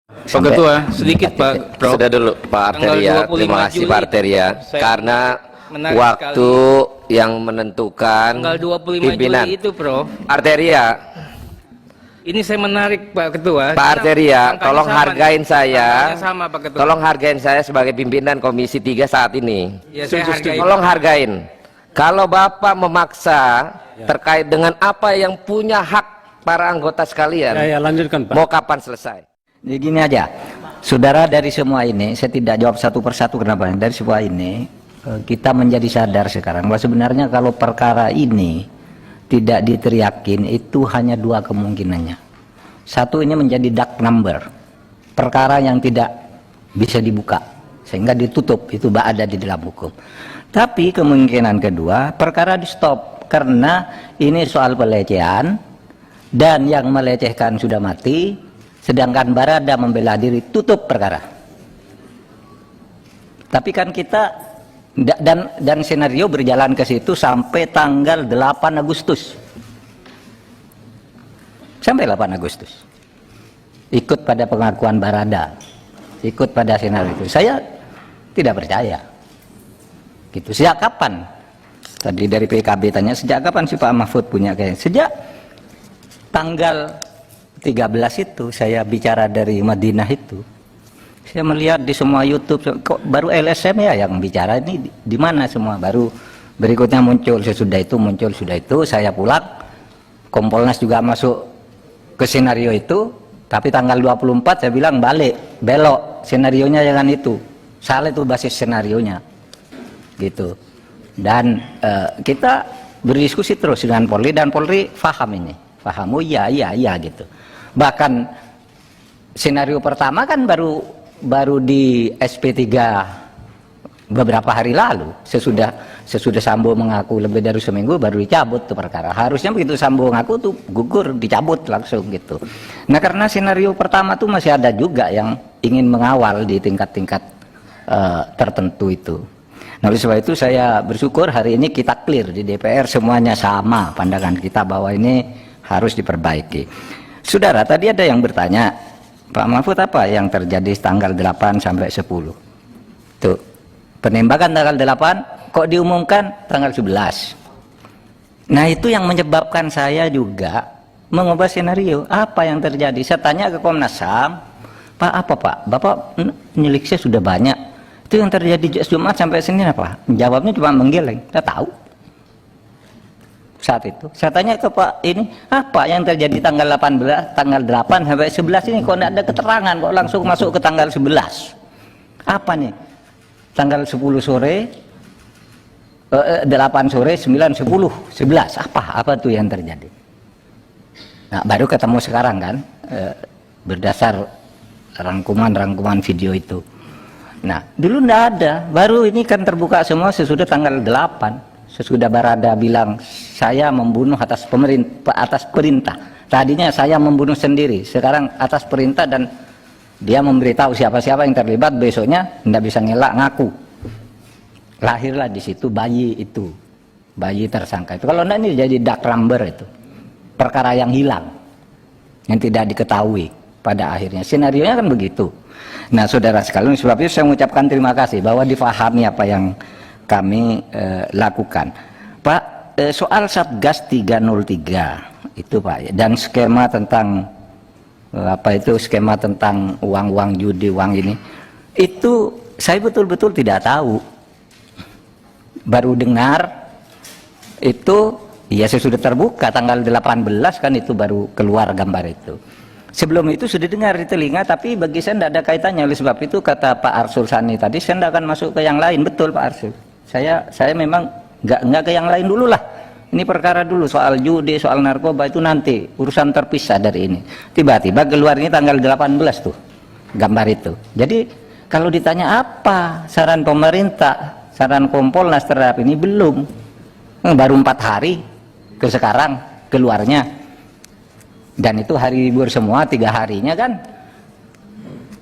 Pak Ketua, sedikit Pak Prof. Sudah dulu Pak Arteria, terima kasih Pak Arteria, karena waktu yang menentukan tanggal 25 pimpinan. Juli itu Prof. Arteria, ini saya menarik Pak Ketua. Pak Arteria, tolong sama hargain nih. saya. Sama, Pak Ketua. Tolong hargain saya sebagai pimpinan Komisi 3 saat ini. Ya, saya hargai. Tolong hargain. Kalau Bapak memaksa terkait dengan apa yang punya hak para anggota sekalian, lanjutkan Pak. mau kapan selesai? Jadi gini aja, saudara, dari semua ini saya tidak jawab satu persatu kenapa. Dari semua ini kita menjadi sadar sekarang bahwa sebenarnya kalau perkara ini tidak diteriakin itu hanya dua kemungkinannya. Satu, ini menjadi dark number, perkara yang tidak bisa dibuka sehingga ditutup, itu ada di dalam hukum. Tapi kemungkinan kedua, perkara di stop karena ini soal pelecehan dan yang melecehkan sudah mati. Sedangkan Barada membela diri, tutup perkara. Tapi kan kita dan senario berjalan ke situ sampai tanggal 8 Agustus. Sampai 8 Agustus. Ikut pada pengakuan Barada. Ikut pada senario itu. Saya tidak percaya. Gitu. Sejak kapan? Tadi dari PKB tanya, sejak kapan sih Pak Mahfud punya kayak? Sejak tanggal 13 itu saya bicara dari Madinah itu, saya melihat di semua YouTube, kok baru LSM ya yang bicara, ini di mana semua, baru berikutnya muncul, sesudah itu muncul, sudah itu saya pulang, Kompolnas juga masuk ke senario itu, tapi tanggal 24 saya bilang balik, belok, senarionya jangan itu, salah itu basis senarionya, gitu. Dan kita berdiskusi terus dengan Polri, dan Polri paham ini, paham, oh iya gitu. Bahkan senario pertama kan baru di SP3 beberapa hari lalu, sesudah Sambo mengaku lebih dari seminggu baru dicabut tuh perkara. Harusnya begitu Sambo ngaku tuh gugur, dicabut langsung gitu. Nah, karena senario pertama tuh masih ada juga yang ingin mengawal di tingkat-tingkat tertentu itu. Nah, oleh sebab itu saya bersyukur hari ini kita clear di DPR, semuanya sama pandangan kita bahwa ini harus diperbaiki. Saudara, tadi ada yang bertanya, Pak Mahfud, apa yang terjadi tanggal 8 sampai 10? Tuh, penembakan tanggal 8 kok diumumkan tanggal 11. Nah, itu yang menyebabkan saya juga mengubah senario. Apa yang terjadi? Saya tanya ke Komnas HAM, Pak, apa Pak? Bapak nyeliknya sudah banyak. Itu yang terjadi Jumat sampai Senin apa? Jawabnya cuma menggeleng. Kita tahu. Saat itu saya tanya ke Pak, ini apa yang terjadi tanggal 18, tanggal 8 sampai 11 ini kok tidak ada keterangan, kok langsung masuk ke tanggal 11? Apa nih? Tanggal 10 sore, 8 sore, 9, 10, 11, apa tuh yang terjadi? Nah, baru ketemu sekarang kan, berdasar rangkuman video itu. Nah, dulu tidak ada, baru ini kan terbuka semua sesudah tanggal 8. Sesudah Barada bilang saya membunuh atas perintah. Tadinya saya membunuh sendiri, sekarang atas perintah, dan dia memberitahu siapa-siapa yang terlibat, besoknya tidak bisa ngelak, ngaku. Lahirlah di situ bayi itu, bayi tersangka itu. Kalau enggak, ini jadi dark number itu, perkara yang hilang, yang tidak diketahui pada akhirnya. Senarionya kan begitu. Nah, saudara sekalian, sebab itu saya mengucapkan terima kasih bahwa difahami apa yang kami lakukan. Pak, soal Satgas 303 itu Pak, dan skema tentang skema tentang uang judi, uang ini, itu saya betul-betul tidak tahu, baru dengar itu ya sesudah terbuka tanggal 18 kan, itu baru keluar gambar itu. Sebelum itu sudah dengar di telinga, tapi bagi saya tidak ada kaitannya. Oleh sebab itu kata Pak Arsul Sani tadi, saya tidak akan masuk ke yang lain. Betul Pak Arsul, saya memang nggak ke yang lain dulu lah. Ini perkara dulu, soal judi, soal narkoba itu nanti urusan terpisah dari ini. Tiba-tiba keluarnya tanggal 18 tuh gambar itu. Jadi kalau ditanya apa saran pemerintah, saran Kompolnas terhadap ini, belum, baru 4 hari ke sekarang keluarnya, dan itu hari libur semua, 3 harinya kan.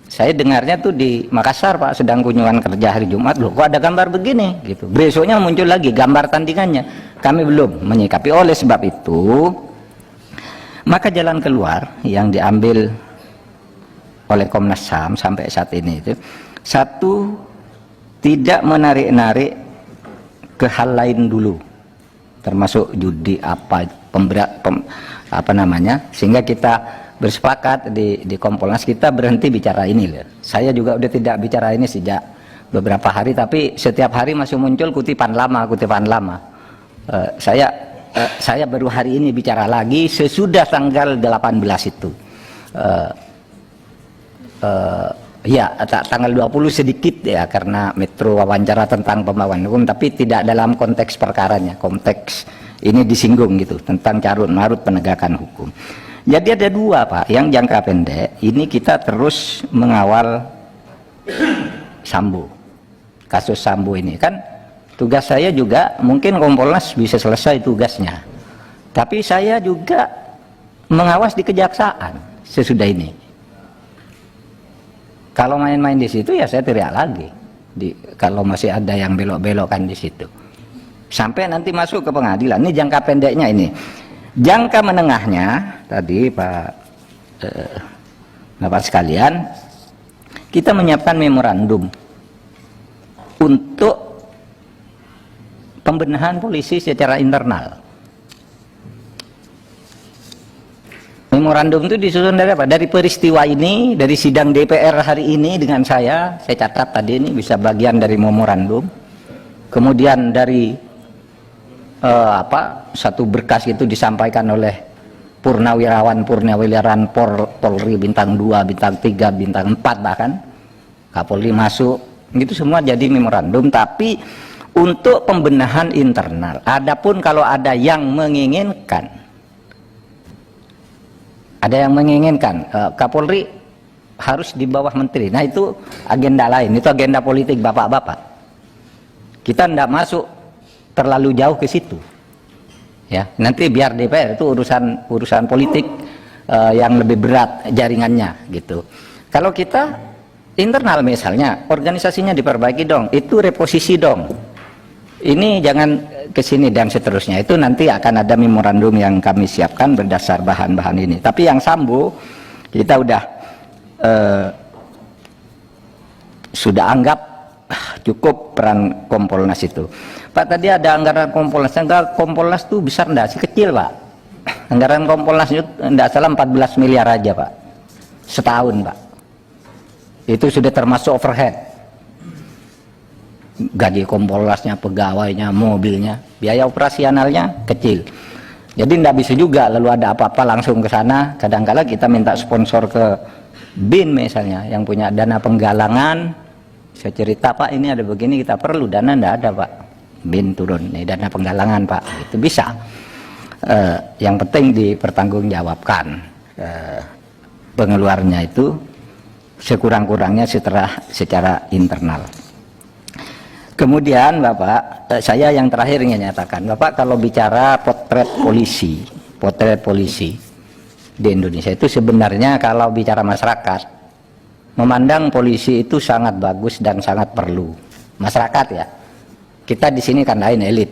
Saya dengarnya tuh di Makassar Pak, sedang kunjungan kerja hari Jumat, loh kok ada gambar begini gitu. Besoknya muncul lagi gambar tandingannya. Kami belum menyikapi. Oleh sebab itu, maka jalan keluar yang diambil oleh Komnas HAM sampai saat ini itu, satu, tidak menarik-narik ke hal lain dulu, termasuk judi apa namanya, sehingga kita bersepakat di Kompolnas kita berhenti bicara ini loh. Saya juga udah tidak bicara ini sejak beberapa hari, tapi setiap hari masih muncul kutipan lama. Saya baru hari ini bicara lagi sesudah tanggal 18 itu. Ya, tanggal 20 sedikit ya, karena Metro wawancara tentang pembawaan hukum, tapi tidak dalam konteks perkaranya. Konteks ini disinggung gitu, tentang carut marut penegakan hukum. Jadi ada dua, Pak. Yang jangka pendek, ini kita terus mengawal Sambo. Kasus Sambo ini kan tugas saya juga, mungkin Kompolnas bisa selesai tugasnya. Tapi saya juga mengawas di kejaksaan sesudah ini. Kalau main-main di situ ya saya teriak lagi. Kalau masih ada yang belok-belokkan di situ. Sampai nanti masuk ke pengadilan. Ini jangka pendeknya ini. Jangka menengahnya tadi Bapak sekalian, kita menyiapkan memorandum untuk pembenahan polisi secara internal. Memorandum itu disusun dari apa? Dari peristiwa ini, dari sidang DPR hari ini dengan saya catat tadi ini bisa bagian dari memorandum. Kemudian dari satu berkas itu disampaikan oleh purnawirawan Polri bintang 2, bintang 3, bintang 4 bahkan. Kapolri masuk, itu semua jadi memorandum, tapi untuk pembenahan internal. Adapun kalau ada yang menginginkan, Kapolri harus di bawah menteri. Nah itu agenda lain, itu agenda politik bapak-bapak. Kita tidak masuk terlalu jauh ke situ. Ya, nanti biar DPR itu urusan politik yang lebih berat jaringannya gitu. Kalau kita internal misalnya, organisasinya diperbaiki dong, itu reposisi dong. Ini jangan ke sini dan seterusnya. Itu nanti akan ada memorandum yang kami siapkan berdasar bahan-bahan ini. Tapi yang Sambo kita sudah anggap cukup peran Kompolnas itu. Pak, tadi ada anggaran Kompolnas. Anggaran Kompolnas itu besar enggak sih? Kecil, Pak. Anggaran Kompolnas itu enggak salah 14 miliar aja, Pak. Setahun, Pak. Itu sudah termasuk overhead. Gaji Kompolnasnya, pegawainya, mobilnya, biaya operasionalnya kecil. Jadi tidak bisa juga lalu ada apa-apa langsung ke sana. Kadang-kala kita minta sponsor ke BIN misalnya yang punya dana penggalangan. Saya cerita, Pak ini ada begini kita perlu dana, tidak ada, Pak. BIN turun, ini dana penggalangan, Pak. Itu bisa. Yang penting dipertanggungjawabkan pengeluarannya itu sekurang-kurangnya secara internal. Kemudian Bapak, saya yang terakhir ingin nyatakan, Bapak kalau bicara potret polisi di Indonesia itu sebenarnya kalau bicara masyarakat, memandang polisi itu sangat bagus dan sangat perlu. Masyarakat ya, kita di sini kan lain elit.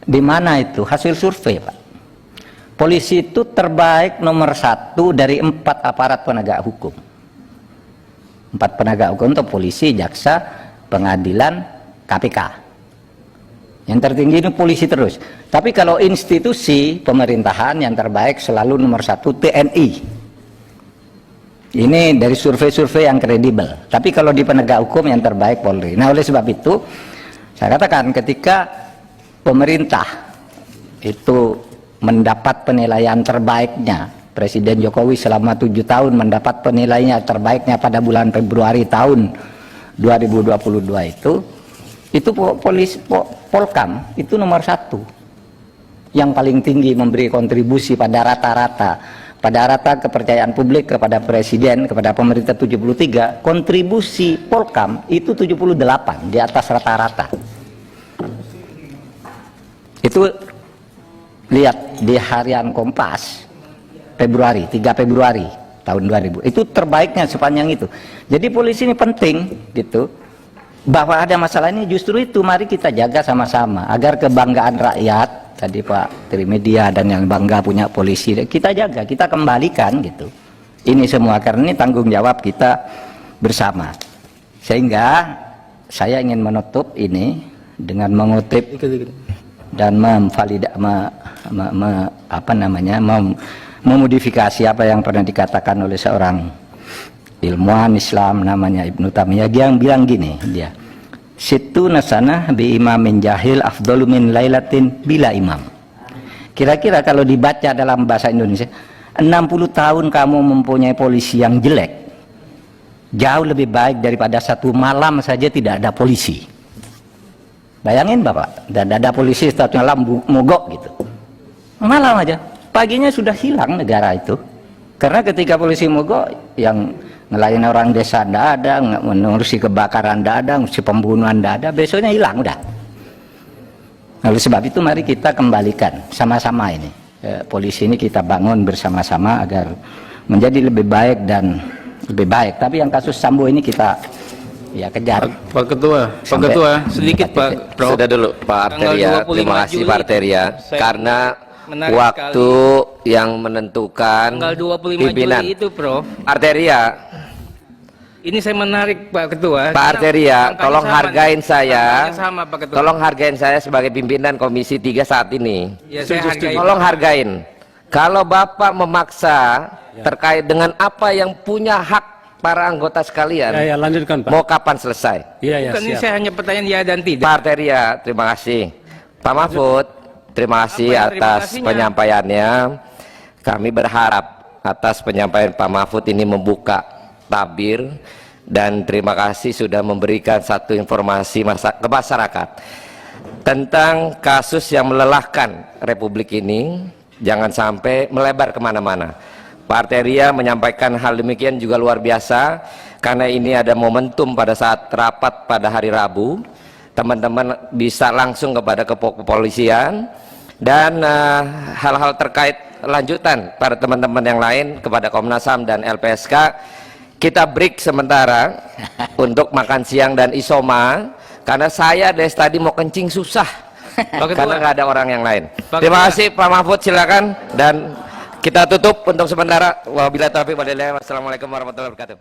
Di mana itu? Hasil survei, Pak. Polisi itu terbaik nomor 1 dari 4 aparat penegak hukum. 4 penegak hukum untuk polisi, jaksa, pengadilan, KPK. Yang tertinggi itu polisi terus. Tapi kalau institusi pemerintahan yang terbaik selalu nomor 1 TNI. Ini dari survei-survei yang kredibel. Tapi kalau di penegak hukum yang terbaik Polri. Nah oleh sebab itu saya katakan ketika pemerintah itu mendapat penilaian terbaiknya, Presiden Jokowi selama 7 tahun mendapat penilaian terbaiknya pada bulan Februari tahun 2022 itu Polkam itu nomor 1 yang paling tinggi memberi kontribusi pada rata kepercayaan publik kepada presiden, kepada pemerintah 73, kontribusi Polkam itu 78 di atas rata-rata. Itu lihat di harian Kompas Februari, 3 Februari tahun 2000, itu terbaiknya sepanjang itu. Jadi polisi ini penting gitu, bahwa ada masalah ini justru itu mari kita jaga sama-sama agar kebanggaan rakyat tadi Pak Trimedia dan yang bangga punya polisi kita jaga, kita kembalikan gitu. Ini semua karena ini tanggung jawab kita bersama. Sehingga saya ingin menutup ini dengan mengutip dan memodifikasi apa yang pernah dikatakan oleh seorang ilmuwan Islam namanya Ibnu Taimiyah. Dia yang bilang gini, dia situ nasana bi imamin jahil afdalu min lailatin bila imam. Kira-kira kalau dibaca dalam bahasa Indonesia, 60 tahun kamu mempunyai polisi yang jelek jauh lebih baik daripada satu malam saja tidak ada polisi. Bayangin Bapak, tidak ada polisi satu malam mogok gitu, malam aja, paginya sudah hilang negara itu. Karena ketika polisi mogok, yang ngelayan orang desa tidak ada, mengurusi kebakaran tidak ada, mengurusi pembunuhan tidak ada, besoknya hilang udah. Oleh sebab itu mari kita kembalikan sama-sama ini, polisi ini kita bangun bersama-sama agar menjadi lebih baik dan lebih baik. Tapi yang kasus Sambo ini kita ya kejar. Pak Ketua, sedikit Pak Prof. Sudah dulu Pak Arteria, terima kasih Pak Arteria, karena waktu yang menentukan tanggal 25 pimpinan. Juli itu Prof. Arteria, Ini saya menarik Pak Ketua. Pak Arteria, Angkanya tolong sama hargain nih. saya. Angkanya sama, Pak Ketua. Tolong hargain saya sebagai pimpinan Komisi 3 saat ini. Ya, saya hargai. Tolong hargain. Kalau Bapak memaksa terkait dengan apa yang punya hak para anggota sekalian, Ya, lanjutkan Pak. mau kapan selesai? Iya, ya, Bukan ini siap. saya hanya pertanyaan ya dan tidak. Pak Arteria, terima kasih. Pak Mahfud, terima kasih Apa yang terima atas kasihnya? penyampaiannya. Kami berharap atas penyampaian Pak Mahfud ini membuka tabir, dan terima kasih sudah memberikan satu informasi ke masyarakat tentang kasus yang melelahkan Republik ini. Jangan sampai melebar kemana-mana. Pak Arteria menyampaikan hal demikian juga luar biasa, karena ini ada momentum pada saat rapat pada hari Rabu. Teman-teman bisa langsung kepada kepolisian, dan hal-hal terkait lanjutan pada teman-teman yang lain kepada Komnas HAM dan LPSK. Kita break sementara untuk makan siang dan isoma, karena saya dari tadi mau kencing susah karena nggak ada orang yang lain. Terima kasih Pak Mahfud, silakan, dan kita tutup untuk sementara. Wabillahi taufiq wal hidayah. Wassalamualaikum warahmatullahi wabarakatuh.